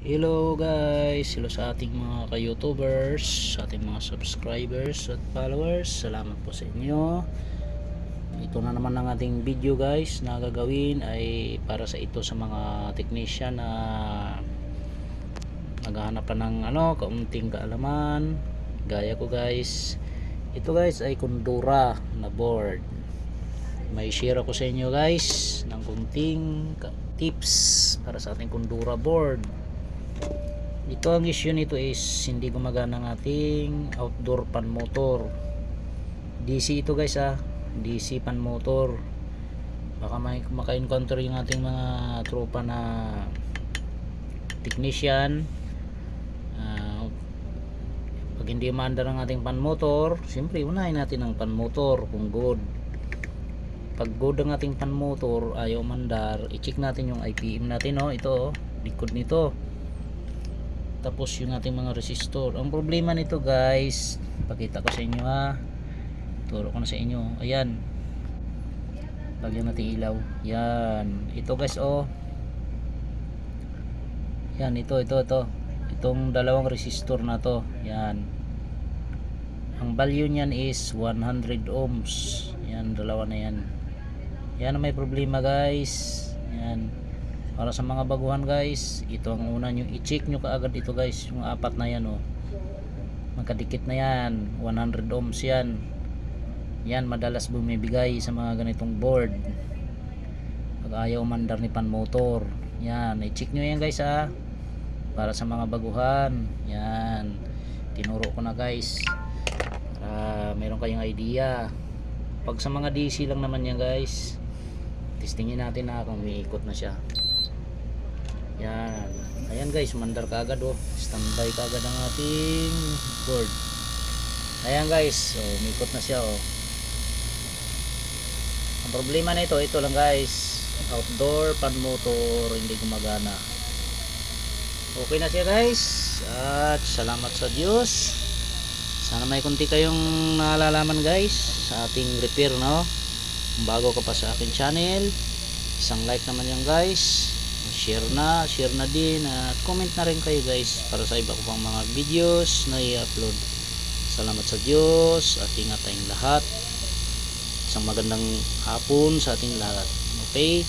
Hello guys, hello sa ating mga ka-youtubers, sa ating mga subscribers at followers. Salamat po sa inyo. Ito na naman ang ating video guys na gagawin ay para sa ito sa mga technician na naghahanap pa ng kaunting kaalaman gaya ko guys. Ito guys ay Kundura na board. May share ako sa inyo guys ng kunting tips para sa ating Kundura board. Ito ang issue nito is hindi gumagana ang ating outdoor pan motor. DC ito guys DC pan motor. Baka maka-encounter yung ating mga tropa na technician. Pag hindi maandar ang ating pan motor, siyempre unahin natin ang pan motor kung good. Pag good ang ating pan motor, ayaw mandar, i-check natin yung IPM natin ito likod nito. Tapos yung ating mga resistor. Ang problema nito guys, pakita ko sa inyo turo ko na sa inyo. Ayan, lagyan natin ilaw. Yan, ito guys yan, ito itong dalawang resistor na to. Yan, ang value niyan is 100 ohms. Yan, dalawa na yan. Yan ang may problema guys. Yan, para sa mga baguhan guys, ito ang una nyo i-check nyo kaagad. Ito guys, yung apat na yan magkadikit na yan, 100 ohms yan. Yan madalas bumibigay sa mga ganitong board pag ayaw mandar ni pan motor. Yan, i-check nyo yan guys para sa mga baguhan. Yan, tinuro ko na guys para meron kayong idea. Pag sa mga DC lang naman yan guys, testingin natin kung umiikot na siya. Yan, ayan guys, mandar ka agad standby ka agad ang ating board. Ayan guys, umikot na siya Ang problema na ito lang guys, outdoor pan motor hindi gumagana. Okay na siya guys, at salamat sa Diyos. Sana may kunti kayong nalalaman guys sa ating repair Kung bago ka pa sa akin channel, isang like naman yan guys, share na din, at comment na rin kayo guys para sa iba ko pang mga videos na i-upload. Salamat sa Diyos at ingat tayong lahat. Isang magandang hapon sa ating lahat. Okay.